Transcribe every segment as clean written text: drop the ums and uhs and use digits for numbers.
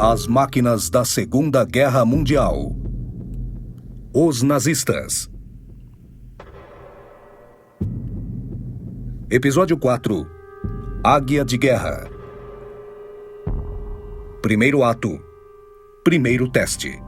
As máquinas da Segunda Guerra Mundial. Os nazistas. Episódio 4. Águia de Guerra. Primeiro ato. Primeiro teste.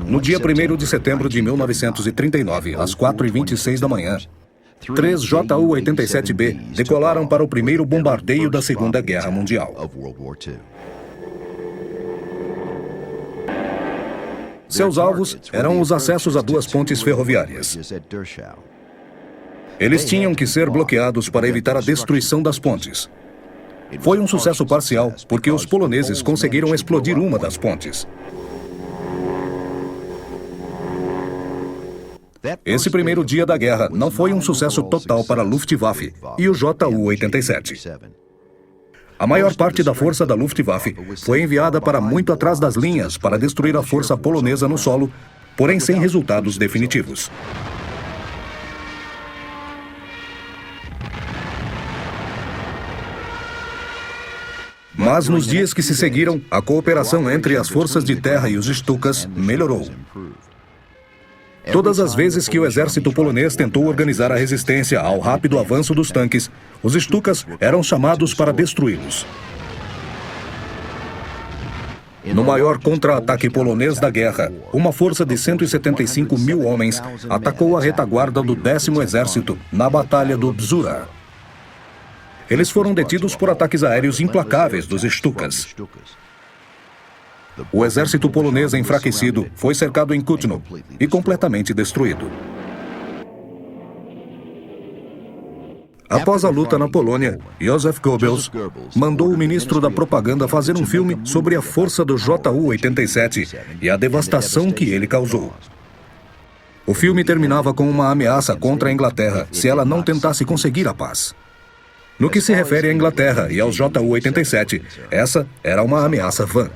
No dia 1º de setembro de 1939, às 4h26 da manhã, 3 Ju-87B decolaram para o primeiro bombardeio da Segunda Guerra Mundial. Seus alvos eram os acessos a 2 pontes ferroviárias. Eles tinham que ser bloqueados para evitar a destruição das pontes. Foi um sucesso parcial, porque os poloneses conseguiram explodir uma das pontes. Esse primeiro dia da guerra não foi um sucesso total para a Luftwaffe e o Ju-87. A maior parte da força da Luftwaffe foi enviada para muito atrás das linhas para destruir a força polonesa no solo, porém sem resultados definitivos. Mas nos dias que se seguiram, a cooperação entre as forças de terra e os Stukas melhorou. Todas as vezes que o exército polonês tentou organizar a resistência ao rápido avanço dos tanques, os Stukas eram chamados para destruí-los. No maior contra-ataque polonês da guerra, uma força de 175 mil homens atacou a retaguarda do 10º Exército na Batalha do Bzura. Eles foram detidos por ataques aéreos implacáveis dos Stukas. O exército polonês enfraquecido foi cercado em Kutno e completamente destruído. Após a luta na Polônia, Joseph Goebbels mandou o ministro da propaganda fazer um filme sobre a força do Ju-87 e a devastação que ele causou. O filme terminava com uma ameaça contra a Inglaterra se ela não tentasse conseguir a paz. No que se refere à Inglaterra e aos Ju-87, essa era uma ameaça vã.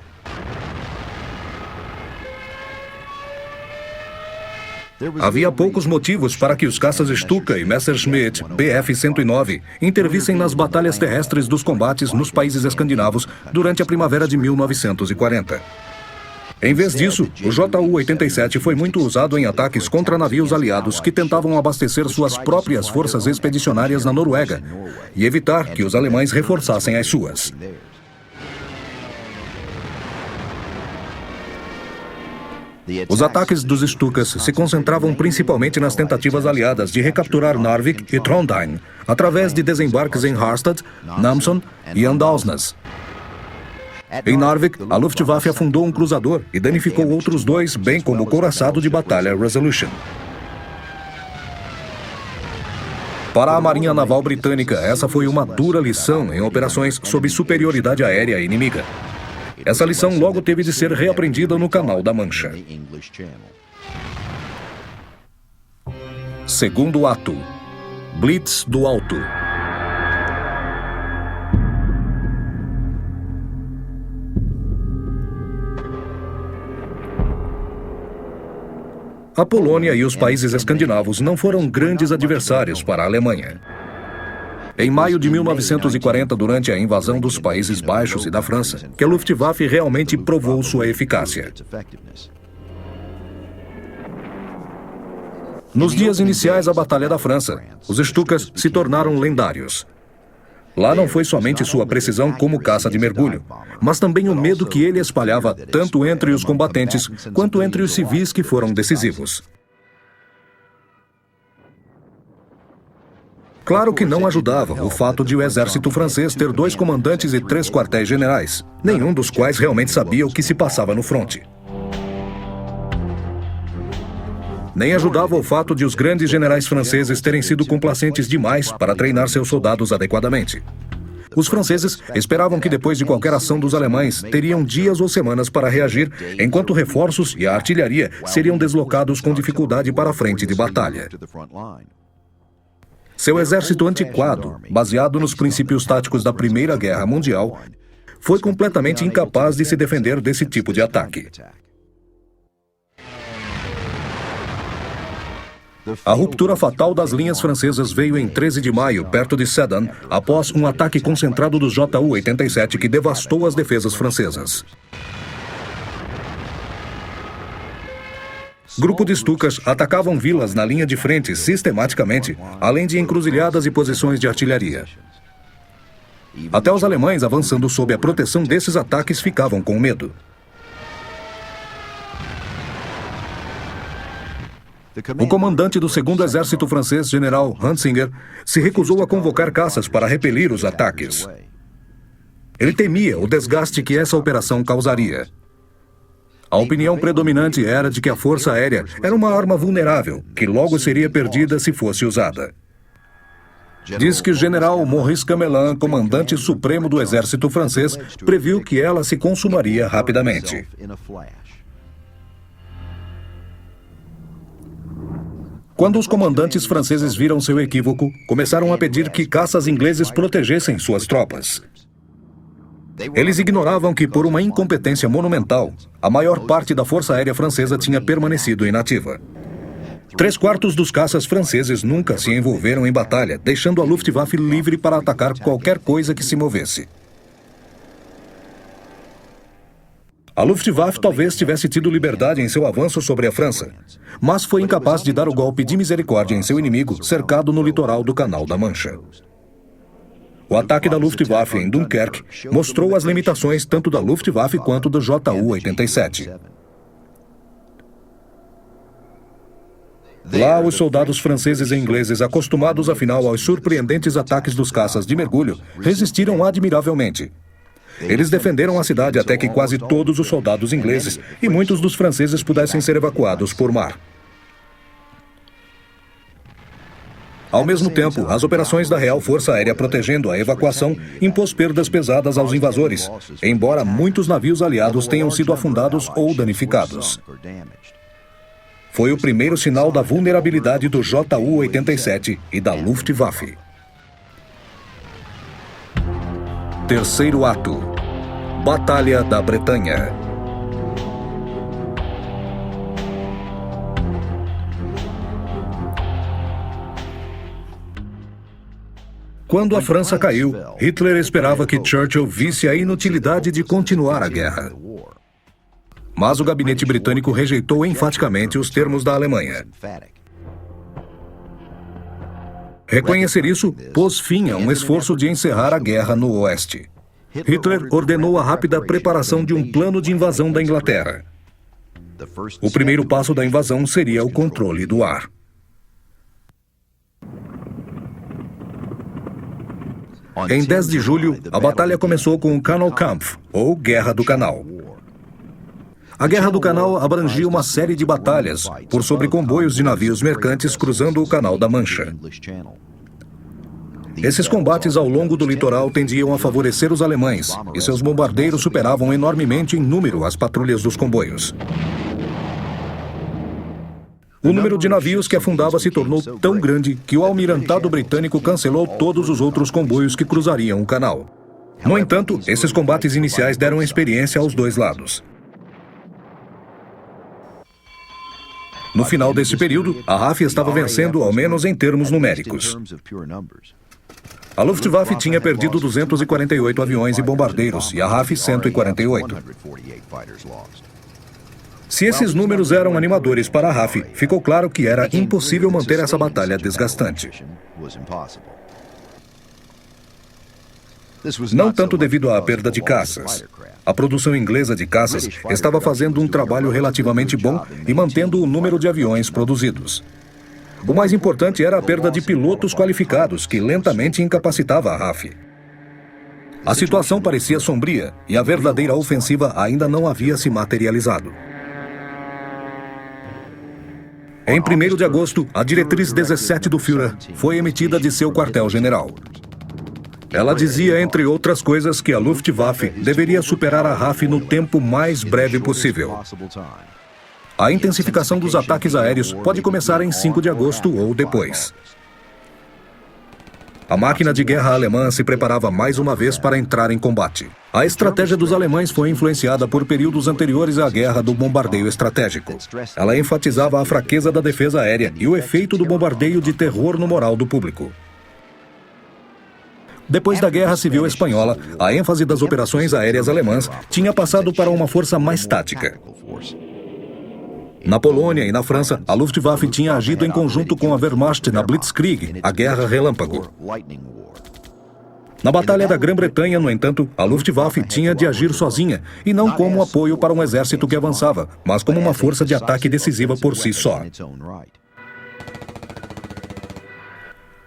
Havia poucos motivos para que os caças Stuka e Messerschmitt Bf-109 intervissem nas batalhas terrestres dos combates nos países escandinavos durante a primavera de 1940. Em vez disso, o Ju-87 foi muito usado em ataques contra navios aliados que tentavam abastecer suas próprias forças expedicionárias na Noruega e evitar que os alemães reforçassem as suas. Os ataques dos Stukas se concentravam principalmente nas tentativas aliadas de recapturar Narvik e Trondheim, através de desembarques em Harstad, Namson e Andalsnes. Em Narvik, a Luftwaffe afundou um cruzador e danificou outros 2, bem como o couraçado de batalha Resolution. Para a Marinha Naval Britânica, essa foi uma dura lição em operações sob superioridade aérea inimiga. Essa lição logo teve de ser reaprendida no Canal da Mancha. Segundo ato. Blitz do Alto. A Polônia e os países escandinavos não foram grandes adversários para a Alemanha. Em maio de 1940, durante a invasão dos Países Baixos e da França, que a Luftwaffe realmente provou sua eficácia. Nos dias iniciais da Batalha da França, os Stukas se tornaram lendários. Lá não foi somente sua precisão como caça de mergulho, mas também o medo que ele espalhava tanto entre os combatentes quanto entre os civis que foram decisivos. Claro que não ajudava o fato de o exército francês ter 2 comandantes e 3 quartéis-generais, nenhum dos quais realmente sabia o que se passava no fronte. Nem ajudava o fato de os grandes generais franceses terem sido complacentes demais para treinar seus soldados adequadamente. Os franceses esperavam que depois de qualquer ação dos alemães, teriam dias ou semanas para reagir, enquanto reforços e a artilharia seriam deslocados com dificuldade para a frente de batalha. Seu exército antiquado, baseado nos princípios táticos da Primeira Guerra Mundial, foi completamente incapaz de se defender desse tipo de ataque. A ruptura fatal das linhas francesas veio em 13 de maio, perto de Sedan, após um ataque concentrado dos Ju-87 que devastou as defesas francesas. Grupo de Stukas atacavam vilas na linha de frente sistematicamente, além de encruzilhadas e posições de artilharia. Até os alemães, avançando sob a proteção desses ataques, ficavam com medo. O comandante do 2º Exército Francês, General Hunsinger, se recusou a convocar caças para repelir os ataques. Ele temia o desgaste que essa operação causaria. A opinião predominante era de que a Força Aérea era uma arma vulnerável, que logo seria perdida se fosse usada. Diz que o general Maurice Gamelin, comandante supremo do exército francês, previu que ela se consumaria rapidamente. Quando os comandantes franceses viram seu equívoco, começaram a pedir que caças ingleses protegessem suas tropas. Eles ignoravam que, por uma incompetência monumental, a maior parte da Força Aérea Francesa tinha permanecido inativa. 3/4 dos caças franceses nunca se envolveram em batalha, deixando a Luftwaffe livre para atacar qualquer coisa que se movesse. A Luftwaffe talvez tivesse tido liberdade em seu avanço sobre a França, mas foi incapaz de dar o golpe de misericórdia em seu inimigo, cercado no litoral do Canal da Mancha. O ataque da Luftwaffe em Dunkerque mostrou as limitações tanto da Luftwaffe quanto do Ju-87. Lá, os soldados franceses e ingleses, acostumados afinal aos surpreendentes ataques dos caças de mergulho, resistiram admiravelmente. Eles defenderam a cidade até que quase todos os soldados ingleses e muitos dos franceses pudessem ser evacuados por mar. Ao mesmo tempo, as operações da Real Força Aérea protegendo a evacuação impôs perdas pesadas aos invasores, embora muitos navios aliados tenham sido afundados ou danificados. Foi o primeiro sinal da vulnerabilidade do Ju-87 e da Luftwaffe. Terceiro ato. Batalha da Bretanha. Quando a França caiu, Hitler esperava que Churchill visse a inutilidade de continuar a guerra. Mas o gabinete britânico rejeitou enfaticamente os termos da Alemanha. Reconhecer isso pôs fim a um esforço de encerrar a guerra no Oeste. Hitler ordenou a rápida preparação de um plano de invasão da Inglaterra. O primeiro passo da invasão seria o controle do ar. Em 10 de julho, a batalha começou com o Kanalkampf, ou Guerra do Canal. A Guerra do Canal abrangia uma série de batalhas por sobre comboios de navios mercantes cruzando o Canal da Mancha. Esses combates ao longo do litoral tendiam a favorecer os alemães, e seus bombardeiros superavam enormemente em número as patrulhas dos comboios. O número de navios que afundava se tornou tão grande que o almirantado britânico cancelou todos os outros comboios que cruzariam o canal. No entanto, esses combates iniciais deram experiência aos dois lados. No final desse período, a RAF estava vencendo, ao menos em termos numéricos. A Luftwaffe tinha perdido 248 aviões e bombardeiros e a RAF 148. Se esses números eram animadores para a RAF, ficou claro que era impossível manter essa batalha desgastante. Não tanto devido à perda de caças. A produção inglesa de caças estava fazendo um trabalho relativamente bom e mantendo o número de aviões produzidos. O mais importante era a perda de pilotos qualificados, que lentamente incapacitava a RAF. A situação parecia sombria e a verdadeira ofensiva ainda não havia se materializado. Em 1º de agosto, a diretriz 17 do Führer foi emitida de seu quartel-general. Ela dizia, entre outras coisas, que a Luftwaffe deveria superar a RAF no tempo mais breve possível. A intensificação dos ataques aéreos pode começar em 5 de agosto ou depois. A máquina de guerra alemã se preparava mais uma vez para entrar em combate. A estratégia dos alemães foi influenciada por períodos anteriores à guerra do bombardeio estratégico. Ela enfatizava a fraqueza da defesa aérea e o efeito do bombardeio de terror no moral do público. Depois da Guerra Civil Espanhola, a ênfase das operações aéreas alemãs tinha passado para uma força mais tática. Na Polônia e na França, a Luftwaffe tinha agido em conjunto com a Wehrmacht na Blitzkrieg, a Guerra Relâmpago. Na Batalha da Grã-Bretanha, no entanto, a Luftwaffe tinha de agir sozinha, e não como apoio para um exército que avançava, mas como uma força de ataque decisiva por si só.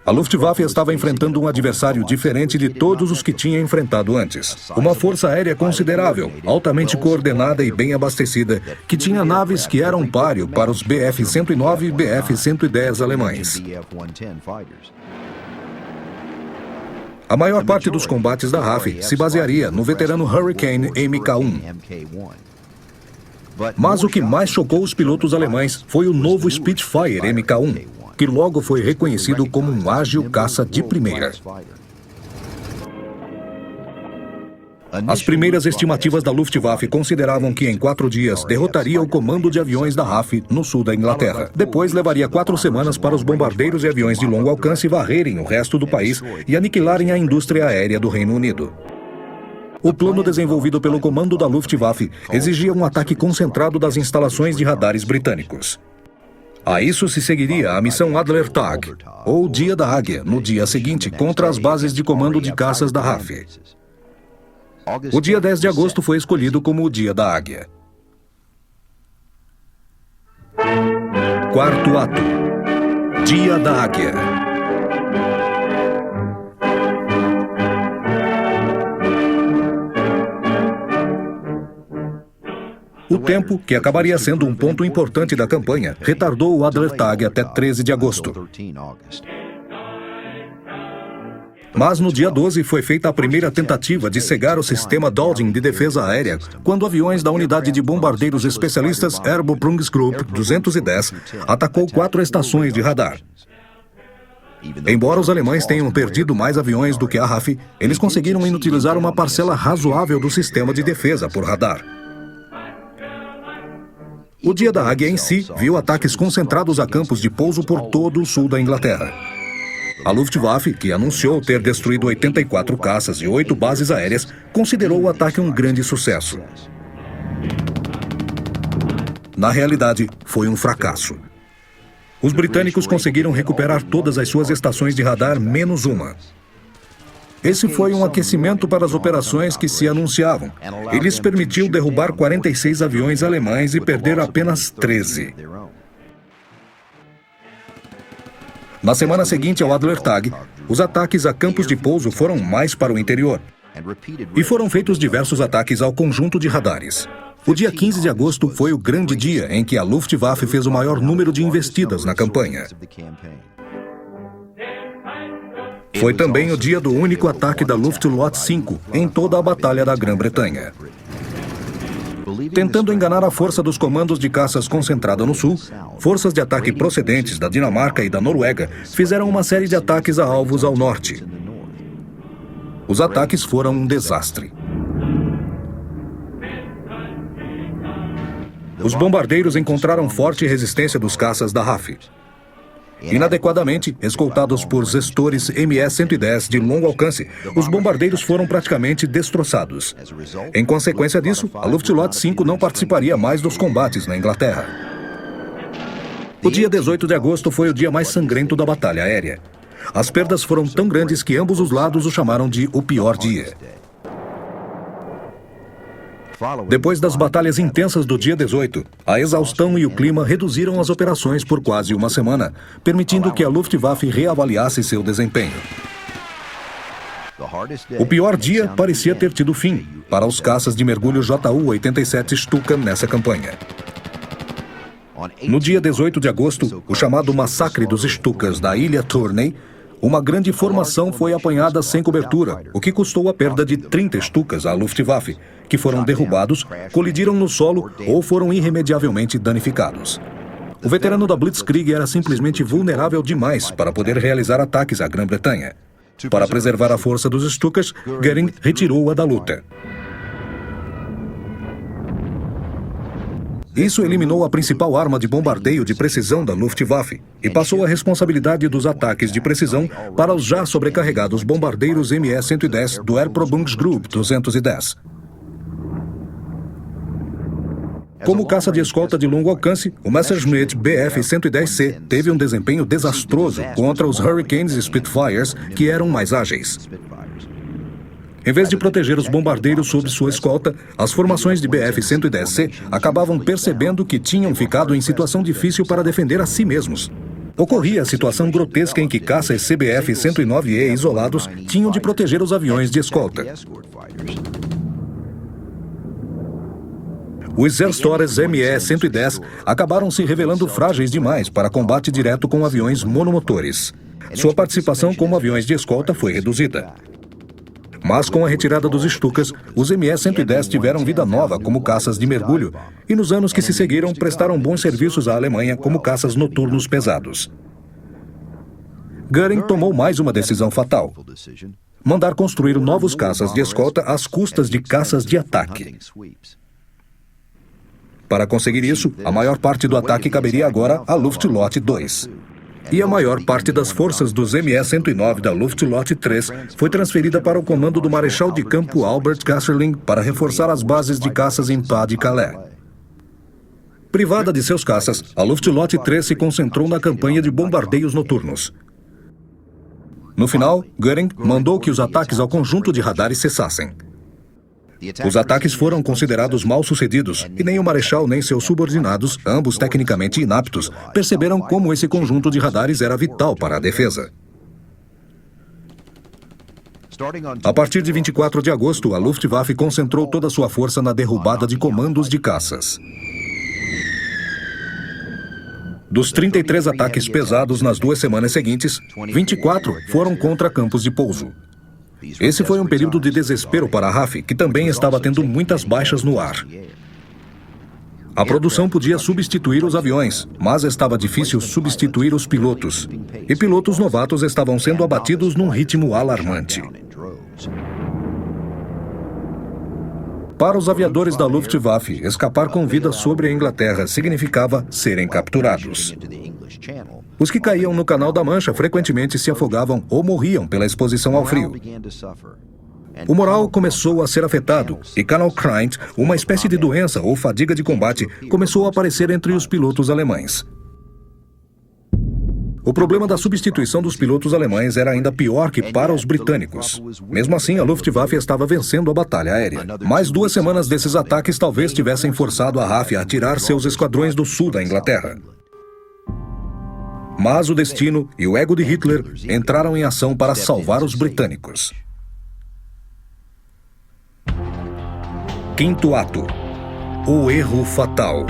A Luftwaffe estava enfrentando um adversário diferente de todos os que tinha enfrentado antes. Uma força aérea considerável, altamente coordenada e bem abastecida, que tinha naves que eram páreo para os Bf-109 e Bf-110 alemães. A maior parte dos combates da RAF se basearia no veterano Hurricane Mk1. Mas o que mais chocou os pilotos alemães foi o novo Spitfire Mk1, que logo foi reconhecido como um ágil caça de primeira. As primeiras estimativas da Luftwaffe consideravam que em 4 dias derrotaria o comando de aviões da RAF no sul da Inglaterra. Depois levaria 4 semanas para os bombardeiros e aviões de longo alcance varrerem o resto do país e aniquilarem a indústria aérea do Reino Unido. O plano desenvolvido pelo comando da Luftwaffe exigia um ataque concentrado das instalações de radares britânicos. A isso se seguiria a missão Adler Tag, ou Dia da Águia, no dia seguinte, contra as bases de comando de caças da RAF. O dia 10 de agosto foi escolhido como o Dia da Águia. Quarto ato. Dia da Águia. O tempo, que acabaria sendo um ponto importante da campanha, retardou o Adler Tag até 13 de agosto. Mas no dia 12 foi feita a primeira tentativa de cegar o sistema Dowding de defesa aérea, quando aviões da unidade de bombardeiros especialistas Airbombungsgruppe 210 atacou 4 estações de radar. Embora os alemães tenham perdido mais aviões do que a RAF, eles conseguiram inutilizar uma parcela razoável do sistema de defesa por radar. O Dia da Águia em si viu ataques concentrados a campos de pouso por todo o sul da Inglaterra. A Luftwaffe, que anunciou ter destruído 84 caças e 8 bases aéreas, considerou o ataque um grande sucesso. Na realidade, foi um fracasso. Os britânicos conseguiram recuperar todas as suas estações de radar, menos uma. Esse foi um aquecimento para as operações que se anunciavam. Ele lhes permitiu derrubar 46 aviões alemães e perder apenas 13. Na semana seguinte ao Adler Tag, os ataques a campos de pouso foram mais para o interior. E foram feitos diversos ataques ao conjunto de radares. O dia 15 de agosto foi o grande dia em que a Luftwaffe fez o maior número de investidas na campanha. Foi também o dia do único ataque da Luftwaffe 5 em toda a Batalha da Grã-Bretanha. Tentando enganar a força dos comandos de caças concentrada no sul, forças de ataque procedentes da Dinamarca e da Noruega fizeram uma série de ataques a alvos ao norte. Os ataques foram um desastre. Os bombardeiros encontraram forte resistência dos caças da RAF. Inadequadamente, escoltados por gestores ME-110 de longo alcance, os bombardeiros foram praticamente destroçados. Em consequência disso, a Luftwaffe 5 não participaria mais dos combates na Inglaterra. O dia 18 de agosto foi o dia mais sangrento da batalha aérea. As perdas foram tão grandes que ambos os lados o chamaram de o pior dia. Depois das batalhas intensas do dia 18, a exaustão e o clima reduziram as operações por quase uma semana, permitindo que a Luftwaffe reavaliasse seu desempenho. O pior dia parecia ter tido fim para os caças de mergulho Ju-87 Stuka nessa campanha. No dia 18 de agosto, o chamado Massacre dos Stukas da Ilha Tournai, uma grande formação foi apanhada sem cobertura, o que custou a perda de 30 Stukas à Luftwaffe, que foram derrubados, colidiram no solo ou foram irremediavelmente danificados. O veterano da Blitzkrieg era simplesmente vulnerável demais para poder realizar ataques à Grã-Bretanha. Para preservar a força dos Stukas, Göring retirou-a da luta. Isso eliminou a principal arma de bombardeio de precisão da Luftwaffe e passou a responsabilidade dos ataques de precisão para os já sobrecarregados bombardeiros Me-110 do Erprobungsgruppe 210. Como caça de escolta de longo alcance, o Messerschmitt Bf-110C teve um desempenho desastroso contra os Hurricanes e Spitfires, que eram mais ágeis. Em vez de proteger os bombardeiros sob sua escolta, as formações de Bf-110C acabavam percebendo que tinham ficado em situação difícil para defender a si mesmos. Ocorria a situação grotesca em que caças CBF-109E isolados tinham de proteger os aviões de escolta. Os Zerstores Me-110 acabaram se revelando frágeis demais para combate direto com aviões monomotores. Sua participação como aviões de escolta foi reduzida. Mas com a retirada dos Stukas, os Me-110 tiveram vida nova como caças de mergulho e nos anos que se seguiram prestaram bons serviços à Alemanha como caças noturnos pesados. Göring tomou mais uma decisão fatal: mandar construir novos caças de escolta às custas de caças de ataque. Para conseguir isso, a maior parte do ataque caberia agora à Luftwaffe 2. E a maior parte das forças dos Me-109 da Luftwaffe 3 foi transferida para o comando do Marechal de Campo Albert Kasserling para reforçar as bases de caças em Pas de Calais. Privada de seus caças, a Luftwaffe 3 se concentrou na campanha de bombardeios noturnos. No final, Göring mandou que os ataques ao conjunto de radares cessassem. Os ataques foram considerados mal-sucedidos e nem o Marechal nem seus subordinados, ambos tecnicamente inaptos, perceberam como esse conjunto de radares era vital para a defesa. A partir de 24 de agosto, a Luftwaffe concentrou toda a sua força na derrubada de comandos de caças. Dos 33 ataques pesados nas 2 semanas seguintes, 24 foram contra campos de pouso. Esse foi um período de desespero para a RAF, que também estava tendo muitas baixas no ar. A produção podia substituir os aviões, mas estava difícil substituir os pilotos. E pilotos novatos estavam sendo abatidos num ritmo alarmante. Para os aviadores da Luftwaffe, escapar com vida sobre a Inglaterra significava serem capturados. Os que caíam no Canal da Mancha frequentemente se afogavam ou morriam pela exposição ao frio. O moral começou a ser afetado e Kanalkreit, uma espécie de doença ou fadiga de combate, começou a aparecer entre os pilotos alemães. O problema da substituição dos pilotos alemães era ainda pior que para os britânicos. Mesmo assim, a Luftwaffe estava vencendo a batalha aérea. Mais 2 semanas desses ataques talvez tivessem forçado a RAF a tirar seus esquadrões do sul da Inglaterra. Mas o destino e o ego de Hitler entraram em ação para salvar os britânicos. Quinto ato: o erro fatal.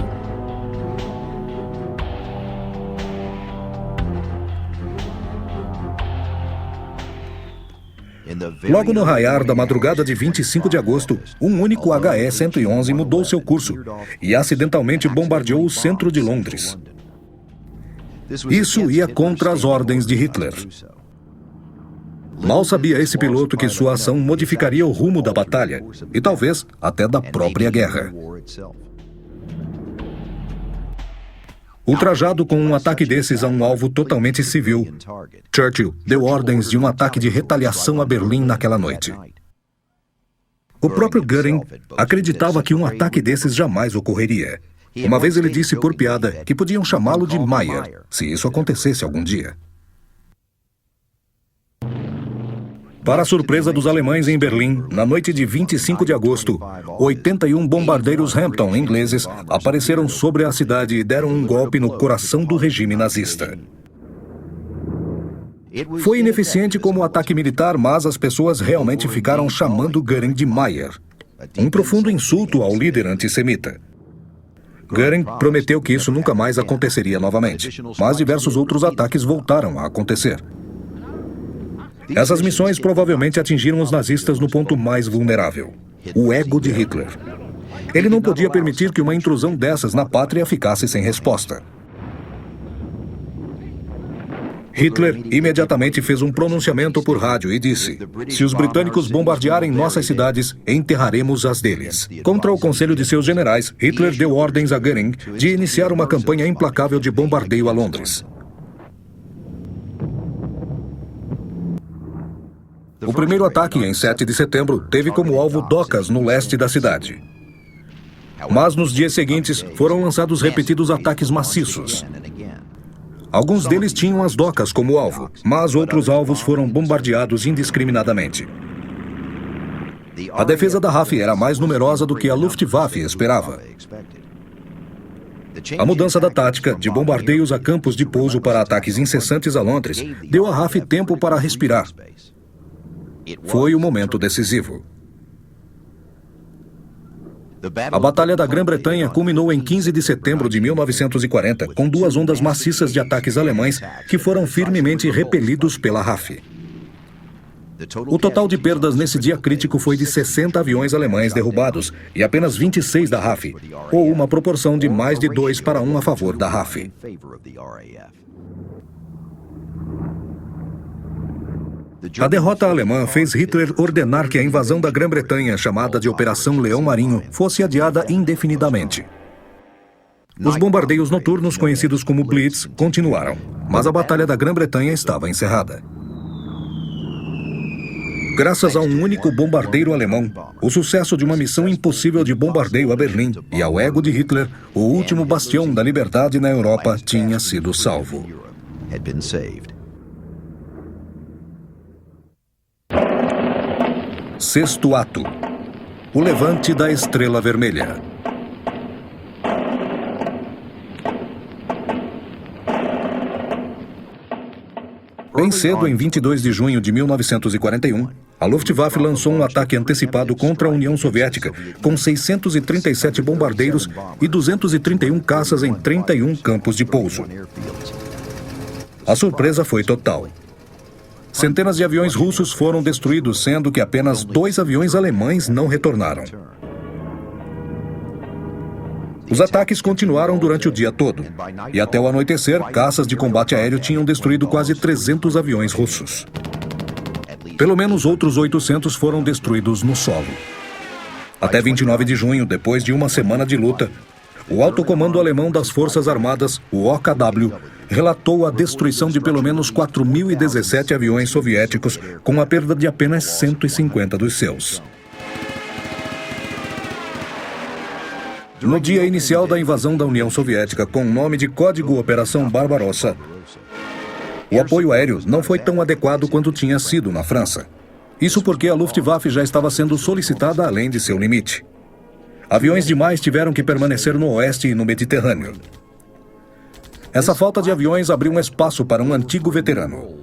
Logo no raiar da madrugada de 25 de agosto, um único HE-111 mudou seu curso e acidentalmente bombardeou o centro de Londres. Isso ia contra as ordens de Hitler. Mal sabia esse piloto que sua ação modificaria o rumo da batalha e talvez até da própria guerra. Ultrajado com um ataque desses a um alvo totalmente civil, Churchill deu ordens de um ataque de retaliação a Berlim naquela noite. O próprio Göring acreditava que um ataque desses jamais ocorreria. Uma vez ele disse por piada que podiam chamá-lo de Meyer, se isso acontecesse algum dia. Para a surpresa dos alemães em Berlim, na noite de 25 de agosto, 81 bombardeiros Hampton ingleses apareceram sobre a cidade e deram um golpe no coração do regime nazista. Foi ineficiente como ataque militar, mas as pessoas realmente ficaram chamando Göring de Meyer, um profundo insulto ao líder antissemita. Göring prometeu que isso nunca mais aconteceria novamente, mas diversos outros ataques voltaram a acontecer. Essas missões provavelmente atingiram os nazistas no ponto mais vulnerável: o ego de Hitler. Ele não podia permitir que uma intrusão dessas na pátria ficasse sem resposta. Hitler imediatamente fez um pronunciamento por rádio e disse: "Se os britânicos bombardearem nossas cidades, enterraremos as deles." Contra o conselho de seus generais, Hitler deu ordens a Göring de iniciar uma campanha implacável de bombardeio a Londres. O primeiro ataque, em 7 de setembro, teve como alvo docas no leste da cidade. Mas nos dias seguintes, foram lançados repetidos ataques maciços. Alguns deles tinham as docas como alvo, mas outros alvos foram bombardeados indiscriminadamente. A defesa da RAF era mais numerosa do que a Luftwaffe esperava. A mudança da tática, de bombardeios a campos de pouso para ataques incessantes a Londres, deu à RAF tempo para respirar. Foi o momento decisivo. A Batalha da Grã-Bretanha culminou em 15 de setembro de 1940, com 2 ondas maciças de ataques alemães que foram firmemente repelidos pela RAF. O total de perdas nesse dia crítico foi de 60 aviões alemães derrubados e apenas 26 da RAF, ou uma proporção de mais de 2-1 a favor da RAF. A derrota alemã fez Hitler ordenar que a invasão da Grã-Bretanha, chamada de Operação Leão Marinho, fosse adiada indefinidamente. Os bombardeios noturnos, conhecidos como Blitz, continuaram, mas a Batalha da Grã-Bretanha estava encerrada. Graças a um único bombardeiro alemão, o sucesso de uma missão impossível de bombardeio a Berlim e ao ego de Hitler, o último bastião da liberdade na Europa tinha sido salvo. Sexto ato: o levante da Estrela Vermelha. Bem cedo, em 22 de junho de 1941, a Luftwaffe lançou um ataque antecipado contra a União Soviética, com 637 bombardeiros e 231 caças em 31 campos de pouso. A surpresa foi total. Centenas de aviões russos foram destruídos, sendo que apenas 2 aviões alemães não retornaram. Os ataques continuaram durante o dia todo, e até o anoitecer, caças de combate aéreo tinham destruído quase 300 aviões russos. Pelo menos outros 800 foram destruídos no solo. Até 29 de junho, depois de uma semana de luta, o Alto Comando Alemão das Forças Armadas, o OKW, relatou a destruição de pelo menos 4.017 aviões soviéticos, com a perda de apenas 150 dos seus. No dia inicial da invasão da União Soviética, com o nome de Código Operação Barbarossa, o apoio aéreo não foi tão adequado quanto tinha sido na França. Isso porque a Luftwaffe já estava sendo solicitada além de seu limite. Aviões demais tiveram que permanecer no oeste e no Mediterrâneo. Essa falta de aviões abriu um espaço para um antigo veterano.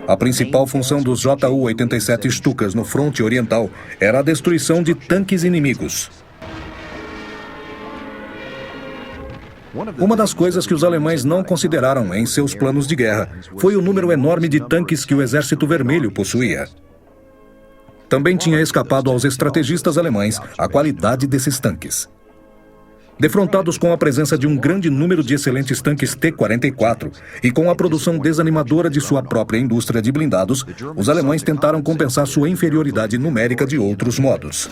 A principal função dos Ju-87 Stukas no fronte oriental era a destruição de tanques inimigos. Uma das coisas que os alemães não consideraram em seus planos de guerra foi o número enorme de tanques que o Exército Vermelho possuía. Também tinha escapado aos estrategistas alemães a qualidade desses tanques. Defrontados com a presença de um grande número de excelentes tanques T-44 e com a produção desanimadora de sua própria indústria de blindados, os alemães tentaram compensar sua inferioridade numérica de outros modos.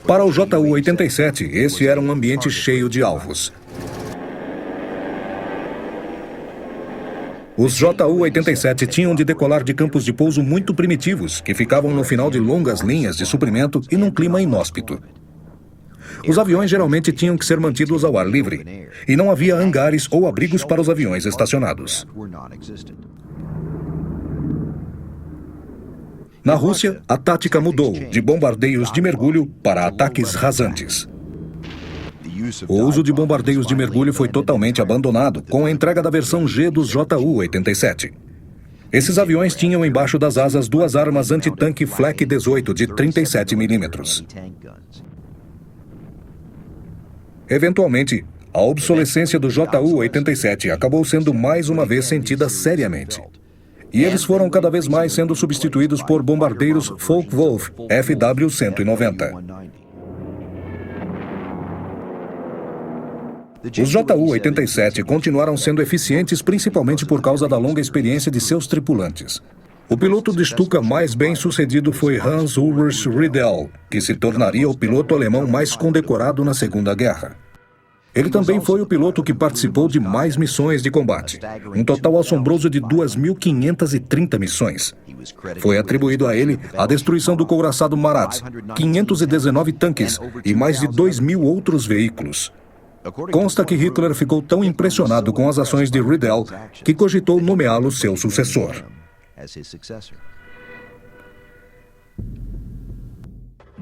Para o Ju-87, esse era um ambiente cheio de alvos. Os Ju-87 tinham de decolar de campos de pouso muito primitivos, que ficavam no final de longas linhas de suprimento e num clima inóspito. Os aviões geralmente tinham que ser mantidos ao ar livre, e não havia hangares ou abrigos para os aviões estacionados. Na Rússia, a tática mudou de bombardeios de mergulho para ataques rasantes. O uso de bombardeios de mergulho foi totalmente abandonado com a entrega da versão G dos Ju-87. Esses aviões tinham embaixo das asas 2 armas antitanque Flak 18 de 37 mm. Eventualmente, a obsolescência do Ju-87 acabou sendo mais uma vez sentida seriamente. E eles foram cada vez mais sendo substituídos por bombardeiros Focke-Wulf FW-190. Os Ju-87 continuaram sendo eficientes principalmente por causa da longa experiência de seus tripulantes. O piloto de Stuka mais bem-sucedido foi Hans-Ulrich Riedel, que se tornaria o piloto alemão mais condecorado na Segunda Guerra. Ele também foi o piloto que participou de mais missões de combate, um total assombroso de 2.530 missões. Foi atribuído a ele a destruição do couraçado Marat, 519 tanques e mais de 2.000 outros veículos. Consta que Hitler ficou tão impressionado com as ações de Riedel que cogitou nomeá-lo seu sucessor.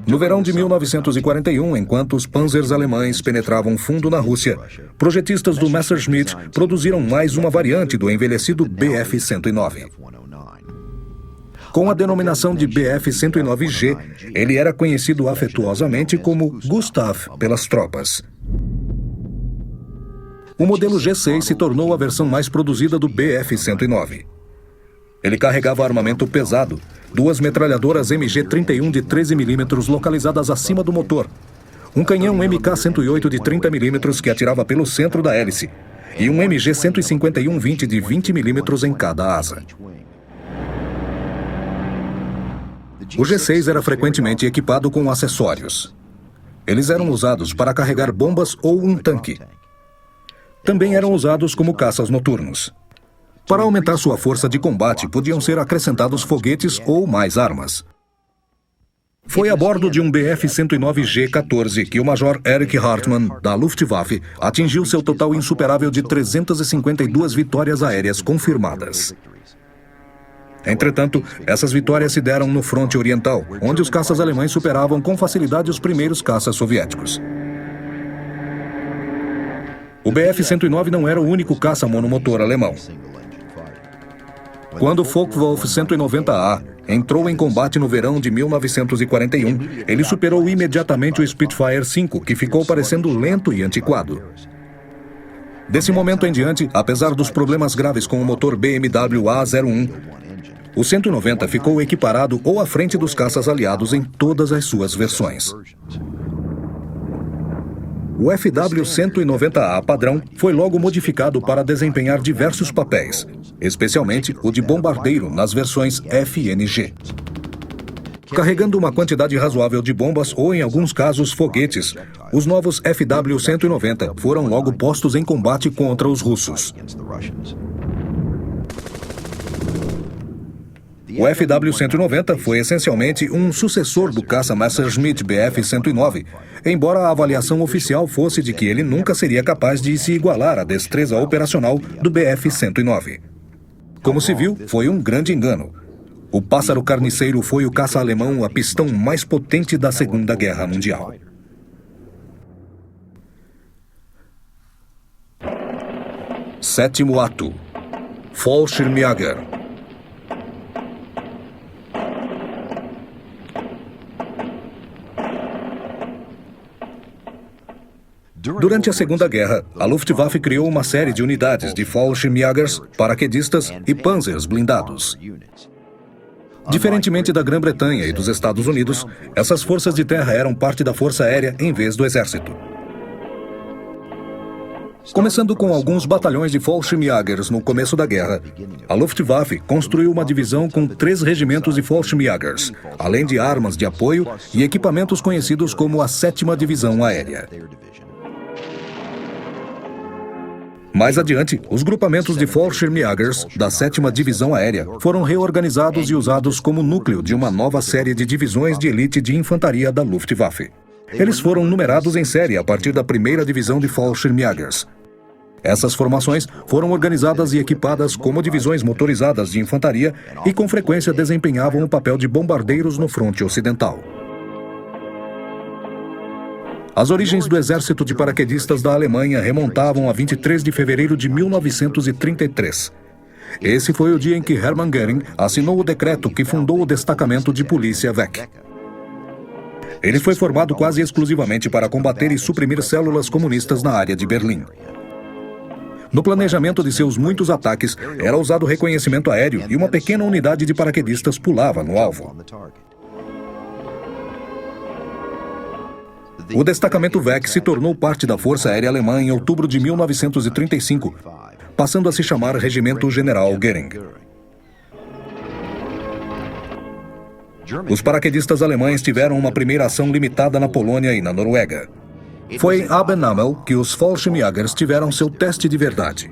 No verão de 1941, enquanto os panzers alemães penetravam fundo na Rússia, projetistas do Messerschmitt produziram mais uma variante do envelhecido Bf-109. Com a denominação de Bf-109G, ele era conhecido afetuosamente como Gustav pelas tropas. O modelo G6 se tornou a versão mais produzida do Bf-109. Ele carregava armamento pesado, 2 metralhadoras MG-31 de 13 mm localizadas acima do motor, um canhão MK-108 de 30 mm que atirava pelo centro da hélice e um MG-151-20 de 20 mm em cada asa. O G6 era frequentemente equipado com acessórios. Eles eram usados para carregar bombas ou um tanque. Também eram usados como caças noturnos. Para aumentar sua força de combate, podiam ser acrescentados foguetes ou mais armas. Foi a bordo de um Bf-109G-14 que o Major Erich Hartmann, da Luftwaffe, atingiu seu total insuperável de 352 vitórias aéreas confirmadas. Entretanto, essas vitórias se deram no fronte oriental, onde os caças alemães superavam com facilidade os primeiros caças soviéticos. O Bf-109 não era o único caça monomotor alemão. Quando o Focke-Wulf 190A entrou em combate no verão de 1941, ele superou imediatamente o Spitfire V, que ficou parecendo lento e antiquado. Desse momento em diante, apesar dos problemas graves com o motor BMW A01, o 190 ficou equiparado ou à frente dos caças aliados em todas as suas versões. O FW-190A padrão foi logo modificado para desempenhar diversos papéis, especialmente o de bombardeiro nas versões FNG. Carregando uma quantidade razoável de bombas ou, em alguns casos, foguetes, os novos FW-190 foram logo postos em combate contra os russos. O FW-190 foi essencialmente um sucessor do caça Messerschmitt Bf-109, embora a avaliação oficial fosse de que ele nunca seria capaz de se igualar à destreza operacional do Bf-109. Como se viu, foi um grande engano. O pássaro carniceiro foi o caça alemão a pistão mais potente da Segunda Guerra Mundial. Sétimo ato. Fallschirmjäger. Durante a Segunda Guerra, a Luftwaffe criou uma série de unidades de Fallschirmjägers, paraquedistas e panzers blindados. Diferentemente da Grã-Bretanha e dos Estados Unidos, essas forças de terra eram parte da Força Aérea em vez do Exército. Começando com alguns batalhões de Fallschirmjägers no começo da guerra, a Luftwaffe construiu uma divisão com 3 regimentos de Fallschirmjägers, além de armas de apoio e equipamentos conhecidos como a 7ª Divisão Aérea. Mais adiante, os grupamentos de Fallschirmjägers da 7ª Divisão Aérea foram reorganizados e usados como núcleo de uma nova série de divisões de elite de infantaria da Luftwaffe. Eles foram numerados em série a partir da 1ª Divisão de Fallschirmjägers. Essas formações foram organizadas e equipadas como divisões motorizadas de infantaria e com frequência desempenhavam o papel de bombardeiros no fronte ocidental. As origens do Exército de Paraquedistas da Alemanha remontavam a 23 de fevereiro de 1933. Esse foi o dia em que Hermann Göring assinou o decreto que fundou o destacamento de polícia Vec. Ele foi formado quase exclusivamente para combater e suprimir células comunistas na área de Berlim. No planejamento de seus muitos ataques, era usado reconhecimento aéreo e uma pequena unidade de paraquedistas pulava no alvo. O destacamento VEC se tornou parte da Força Aérea Alemã em outubro de 1935, passando a se chamar Regimento General Göring. Os paraquedistas alemães tiveram uma primeira ação limitada na Polônia e na Noruega. Foi em Abenamel que os Fallschirmjägers tiveram seu teste de verdade.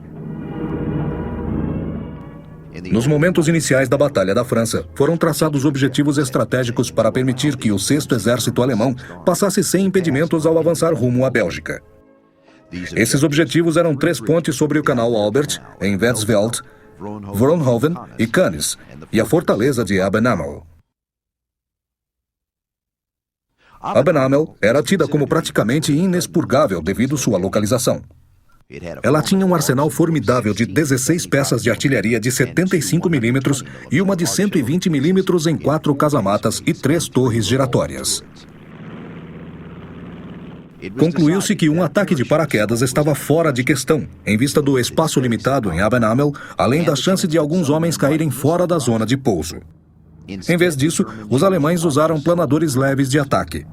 Nos momentos iniciais da Batalha da França, foram traçados objetivos estratégicos para permitir que o 6º Exército Alemão passasse sem impedimentos ao avançar rumo à Bélgica. Esses objetivos eram 3 pontes sobre o Canal Albert, em Wetzveld, Vroonhoven e Cannes, e a fortaleza de Abenamel. Abenamel era tida como praticamente inexpurgável devido sua localização. Ela tinha um arsenal formidável de 16 peças de artilharia de 75 mm e uma de 120 mm em 4 casamatas e 3 torres giratórias. Concluiu-se que um ataque de paraquedas estava fora de questão, em vista do espaço limitado em Abenamel, além da chance de alguns homens caírem fora da zona de pouso. Em vez disso, os alemães usaram planadores leves de ataque.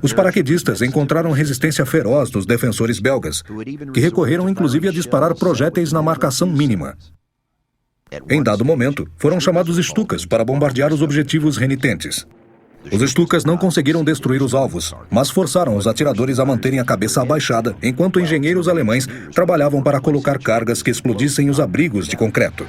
Os paraquedistas encontraram resistência feroz dos defensores belgas, que recorreram inclusive a disparar projéteis na marcação mínima. Em dado momento, foram chamados Stukas para bombardear os objetivos renitentes. Os Stukas não conseguiram destruir os alvos, mas forçaram os atiradores a manterem a cabeça abaixada, enquanto engenheiros alemães trabalhavam para colocar cargas que explodissem os abrigos de concreto.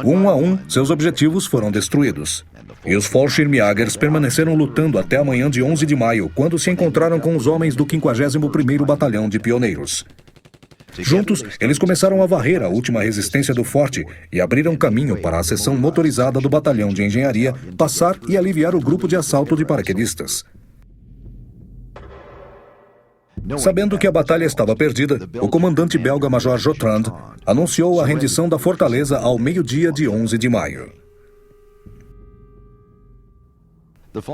Um a um, seus objetivos foram destruídos. E os Fallschirmjägers permaneceram lutando até a manhã de 11 de maio, quando se encontraram com os homens do 51º Batalhão de Pioneiros. Juntos, eles começaram a varrer a última resistência do forte e abriram caminho para a seção motorizada do Batalhão de Engenharia passar e aliviar o grupo de assalto de paraquedistas. Sabendo que a batalha estava perdida, o comandante belga Major Jotrand anunciou a rendição da fortaleza ao meio-dia de 11 de maio.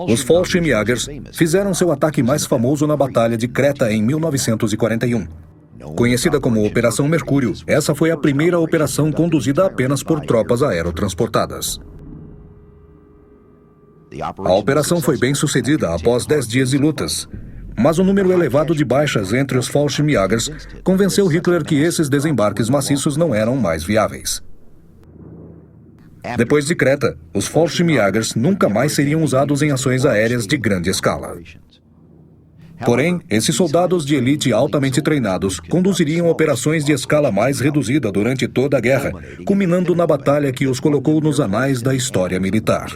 Os Fallschirmjägers fizeram seu ataque mais famoso na Batalha de Creta em 1941. Conhecida como Operação Mercúrio, essa foi a primeira operação conduzida apenas por tropas aerotransportadas. A operação foi bem sucedida após 10 dias de lutas, mas um número elevado de baixas entre os Fallschirmjägers convenceu Hitler que esses desembarques maciços não eram mais viáveis. Depois de Creta, os Fallschirmjägers nunca mais seriam usados em ações aéreas de grande escala. Porém, esses soldados de elite altamente treinados conduziriam operações de escala mais reduzida durante toda a guerra, culminando na batalha que os colocou nos anais da história militar.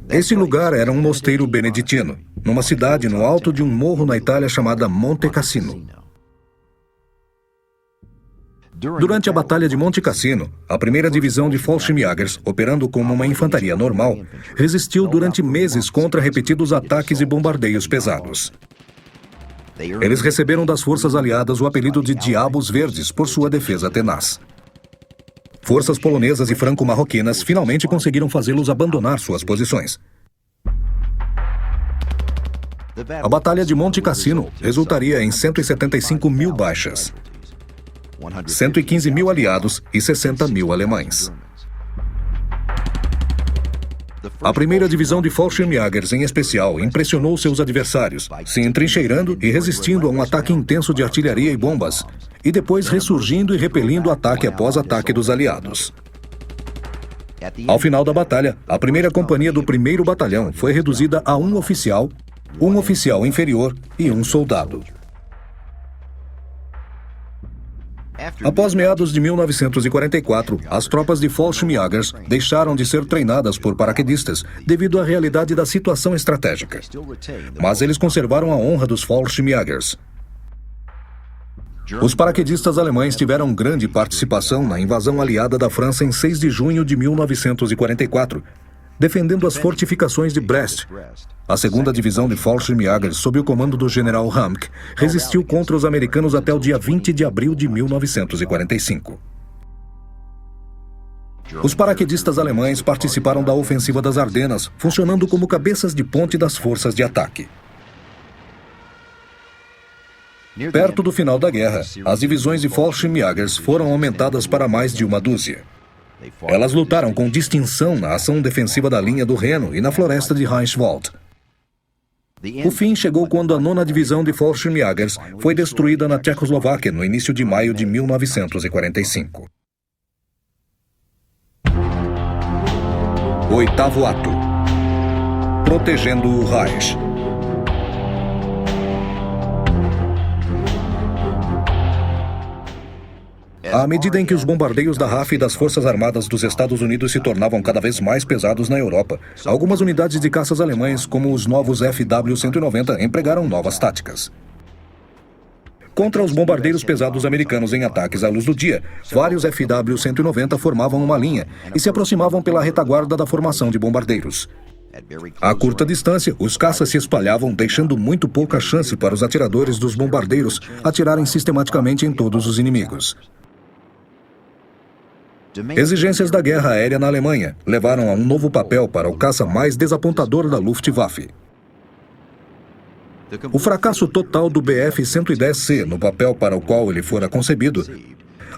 Esse lugar era um mosteiro beneditino, numa cidade no alto de um morro na Itália chamada Monte Cassino. Durante a Batalha de Monte Cassino, a primeira divisão de Fallschirmjägers, operando como uma infantaria normal, resistiu durante meses contra repetidos ataques e bombardeios pesados. Eles receberam das forças aliadas o apelido de Diabos Verdes por sua defesa tenaz. Forças polonesas e franco-marroquinas finalmente conseguiram fazê-los abandonar suas posições. A Batalha de Monte Cassino resultaria em 175 mil baixas. 115 mil aliados e 60 mil alemães. A primeira divisão de Fallschirmjägers, em especial, impressionou seus adversários, se entrincheirando e resistindo a um ataque intenso de artilharia e bombas, e depois ressurgindo e repelindo ataque após ataque dos aliados. Ao final da batalha, a primeira companhia do 1º Batalhão foi reduzida a um oficial inferior e um soldado. Após meados de 1944, as tropas de Fallschirmjägers deixaram de ser treinadas por paraquedistas devido à realidade da situação estratégica. Mas eles conservaram a honra dos Fallschirmjägers. Os paraquedistas alemães tiveram grande participação na invasão aliada da França em 6 de junho de 1944, defendendo as fortificações de Brest. A segunda divisão de Fallschirmjägers, sob o comando do general Hamke, resistiu contra os americanos até o dia 20 de abril de 1945. Os paraquedistas alemães participaram da ofensiva das Ardenas, funcionando como cabeças de ponte das forças de ataque. Perto do final da guerra, as divisões de Fallschirmjägers foram aumentadas para mais de uma dúzia. Elas lutaram com distinção na ação defensiva da linha do Reno e na floresta de Reichswald. O fim chegou quando a 9ª Divisão de Fallschirmjägers foi destruída na Tchecoslováquia no início de maio de 1945. Oitavo ato. Protegendo o Reich. À medida em que os bombardeios da RAF e das Forças Armadas dos Estados Unidos se tornavam cada vez mais pesados na Europa, algumas unidades de caças alemães, como os novos FW-190, empregaram novas táticas. Contra os bombardeiros pesados americanos em ataques à luz do dia, vários FW-190 formavam uma linha e se aproximavam pela retaguarda da formação de bombardeiros. A curta distância, os caças se espalhavam, deixando muito pouca chance para os atiradores dos bombardeiros atirarem sistematicamente em todos os inimigos. Exigências da guerra aérea na Alemanha levaram a um novo papel para o caça mais desapontador da Luftwaffe. O fracasso total do Bf-110C no papel para o qual ele fora concebido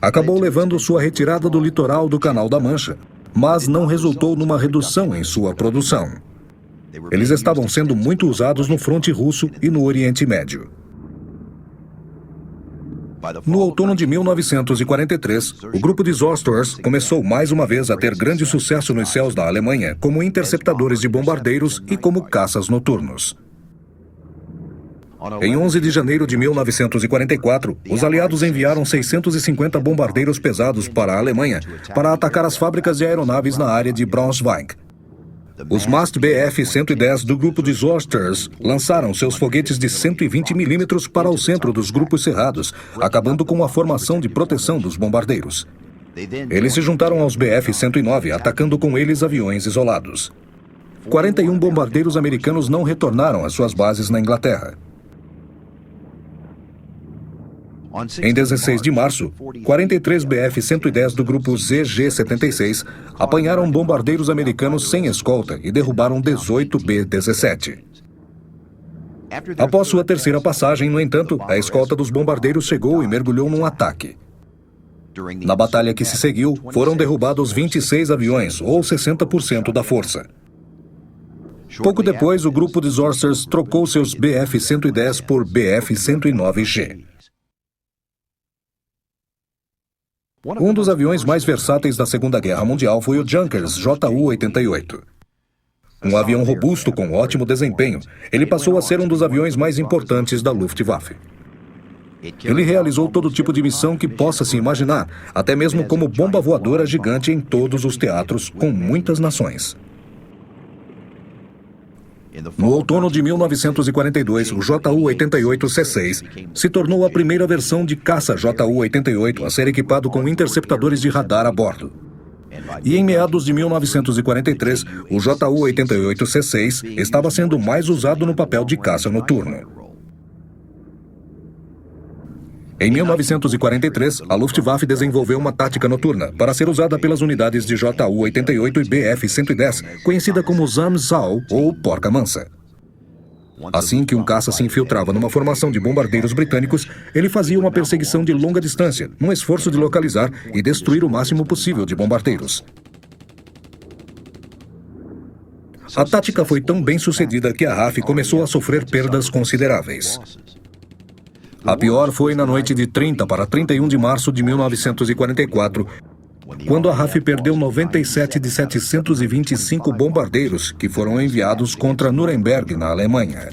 acabou levando sua retirada do litoral do Canal da Mancha, mas não resultou numa redução em sua produção. Eles estavam sendo muito usados no fronte russo e no Oriente Médio. No outono de 1943, o grupo de Zosters começou mais uma vez a ter grande sucesso nos céus da Alemanha como interceptadores de bombardeiros e como caças noturnos. Em 11 de janeiro de 1944, os aliados enviaram 650 bombardeiros pesados para a Alemanha para atacar as fábricas de aeronaves na área de Braunschweig. Os MAST Bf-110 do grupo de Zosters lançaram seus foguetes de 120 mm para o centro dos grupos cerrados, acabando com a formação de proteção dos bombardeiros. Eles se juntaram aos Bf-109, atacando com eles aviões isolados. 41 bombardeiros americanos não retornaram às suas bases na Inglaterra. Em 16 de março, 43 Bf-110 do grupo ZG-76 apanharam bombardeiros americanos sem escolta e derrubaram 18 B-17. Após sua terceira passagem, no entanto, a escolta dos bombardeiros chegou e mergulhou num ataque. Na batalha que se seguiu, foram derrubados 26 aviões, ou 60% da força. Pouco depois, o grupo de Zosters trocou seus Bf-110 por Bf-109G. Um dos aviões mais versáteis da Segunda Guerra Mundial foi o Junkers Ju-88. Um avião robusto com ótimo desempenho, ele passou a ser um dos aviões mais importantes da Luftwaffe. Ele realizou todo tipo de missão que possa se imaginar, até mesmo como bomba voadora gigante em todos os teatros, com muitas nações. No outono de 1942, o Ju-88C6 se tornou a primeira versão de caça Ju-88 a ser equipado com interceptadores de radar a bordo. E em meados de 1943, o Ju-88C6 estava sendo mais usado no papel de caça noturno. Em 1943, a Luftwaffe desenvolveu uma tática noturna para ser usada pelas unidades de Ju-88 e Bf-110, conhecida como Zamsau ou Porca Mansa. Assim que um caça se infiltrava numa formação de bombardeiros britânicos, ele fazia uma perseguição de longa distância, num esforço de localizar e destruir o máximo possível de bombardeiros. A tática foi tão bem sucedida que a RAF começou a sofrer perdas consideráveis. A pior foi na noite de 30 para 31 de março de 1944, quando a RAF perdeu 97 de 725 bombardeiros que foram enviados contra Nuremberg, na Alemanha.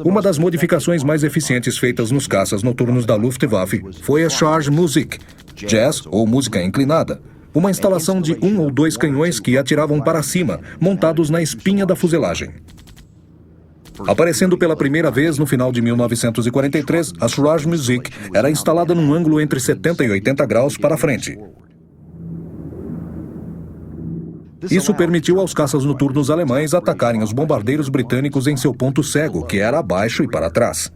Uma das modificações mais eficientes feitas nos caças noturnos da Luftwaffe foi a Charge Musik, jazz ou música inclinada, uma instalação de 1 ou 2 canhões que atiravam para cima, montados na espinha da fuselagem. Aparecendo pela primeira vez no final de 1943, a Charge Musik era instalada num ângulo entre 70 e 80 graus para frente. Isso permitiu aos caças noturnos alemães atacarem os bombardeiros britânicos em seu ponto cego, que era abaixo e para trás.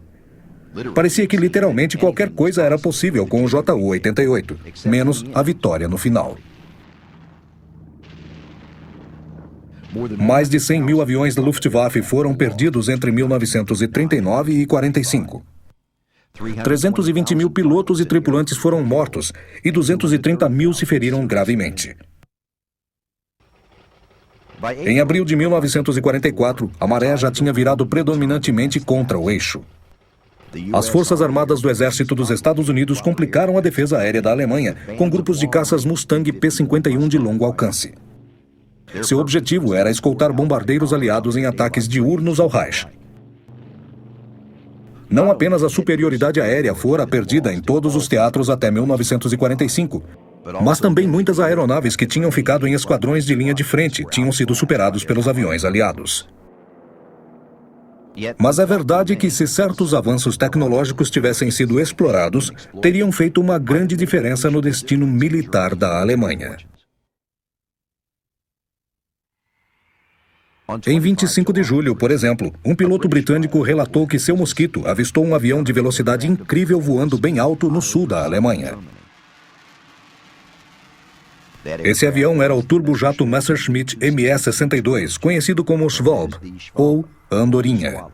Parecia que literalmente qualquer coisa era possível com o Ju-88, menos a vitória no final. Mais de 100 mil aviões da Luftwaffe foram perdidos entre 1939 e 45. 320 mil pilotos e tripulantes foram mortos e 230 mil se feriram gravemente. Em abril de 1944, a maré já tinha virado predominantemente contra o eixo. As Forças Armadas do Exército dos Estados Unidos complicaram a defesa aérea da Alemanha com grupos de caças Mustang P-51 de longo alcance. Seu objetivo era escoltar bombardeiros aliados em ataques diurnos ao Reich. Não apenas a superioridade aérea fora perdida em todos os teatros até 1945, mas também muitas aeronaves que tinham ficado em esquadrões de linha de frente tinham sido superados pelos aviões aliados. Mas é verdade que se certos avanços tecnológicos tivessem sido explorados, teriam feito uma grande diferença no destino militar da Alemanha. Em 25 de julho, por exemplo, um piloto britânico relatou que seu Mosquito avistou um avião de velocidade incrível voando bem alto no sul da Alemanha. Esse avião era o turbojato Messerschmitt Me-62, conhecido como Schwalbe, ou Andorinha.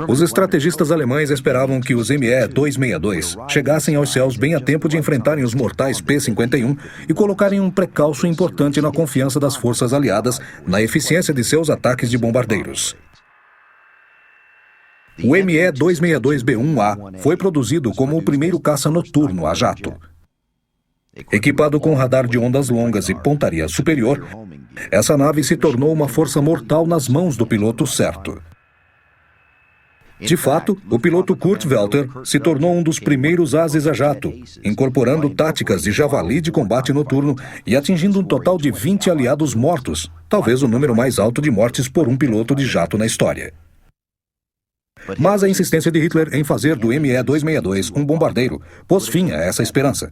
Os estrategistas alemães esperavam que os Me-262 chegassem aos céus bem a tempo de enfrentarem os mortais P-51 e colocarem um precalço importante na confiança das forças aliadas na eficiência de seus ataques de bombardeiros. O Me-262B1A foi produzido como o primeiro caça noturno a jato. Equipado com radar de ondas longas e pontaria superior, essa nave se tornou uma força mortal nas mãos do piloto certo. De fato, o piloto Kurt Welter se tornou um dos primeiros ases a jato, incorporando táticas de javali de combate noturno e atingindo um total de 20 aliados mortos, talvez o número mais alto de mortes por um piloto de jato na história. Mas a insistência de Hitler em fazer do Me-262 um bombardeiro pôs fim a essa esperança.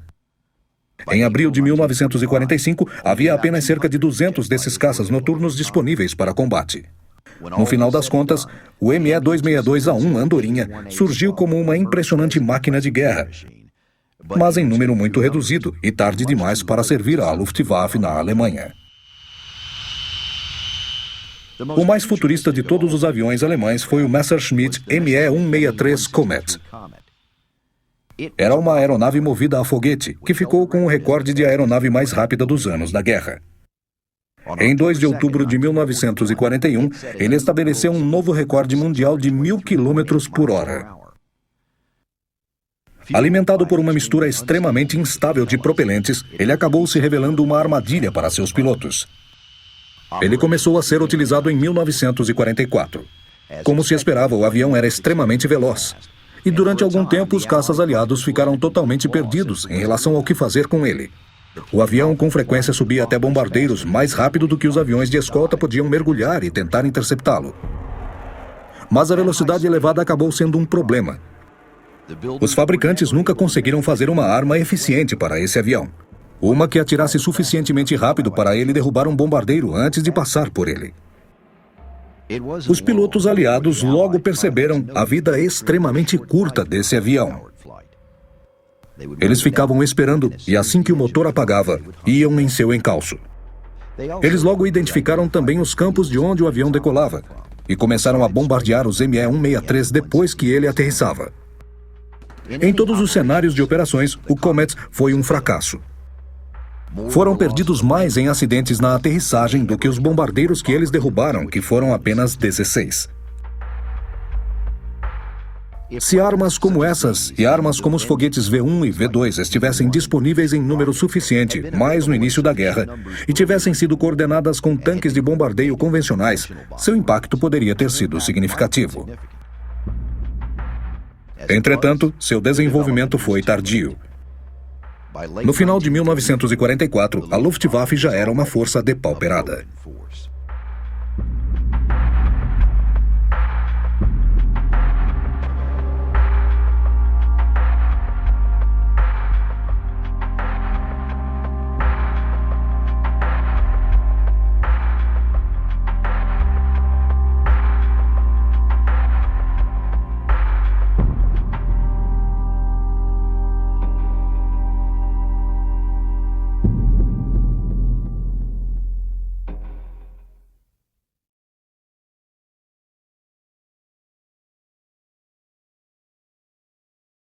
Em abril de 1945, havia apenas cerca de 200 desses caças noturnos disponíveis para combate. No final das contas, o Me-262A1 Andorinha surgiu como uma impressionante máquina de guerra, mas em número muito reduzido e tarde demais para servir à Luftwaffe na Alemanha. O mais futurista de todos os aviões alemães foi o Messerschmitt Me-163 Comet. Era uma aeronave movida a foguete, que ficou com o recorde de aeronave mais rápida dos anos da guerra. Em 2 de outubro de 1941, ele estabeleceu um novo recorde mundial de 1.000 km por hora. Alimentado por uma mistura extremamente instável de propelentes, ele acabou se revelando uma armadilha para seus pilotos. Ele começou a ser utilizado em 1944. Como se esperava, o avião era extremamente veloz. E durante algum tempo, os caças aliados ficaram totalmente perdidos em relação ao que fazer com ele. O avião com frequência subia até bombardeiros mais rápido do que os aviões de escolta podiam mergulhar e tentar interceptá-lo. Mas a velocidade elevada acabou sendo um problema. Os fabricantes nunca conseguiram fazer uma arma eficiente para esse avião. Uma que atirasse suficientemente rápido para ele derrubar um bombardeiro antes de passar por ele. Os pilotos aliados logo perceberam a vida extremamente curta desse avião. Eles ficavam esperando e assim que o motor apagava, iam em seu encalço. Eles logo identificaram também os campos de onde o avião decolava e começaram a bombardear os Me-163 depois que ele aterrissava. Em todos os cenários de operações, o Comet foi um fracasso. Foram perdidos mais em acidentes na aterrissagem do que os bombardeiros que eles derrubaram, que foram apenas 16. Se armas como essas e armas como os foguetes V1 e V2 estivessem disponíveis em número suficiente, mais no início da guerra, e tivessem sido coordenadas com tanques de bombardeio convencionais, seu impacto poderia ter sido significativo. Entretanto, seu desenvolvimento foi tardio. No final de 1944, a Luftwaffe já era uma força depauperada.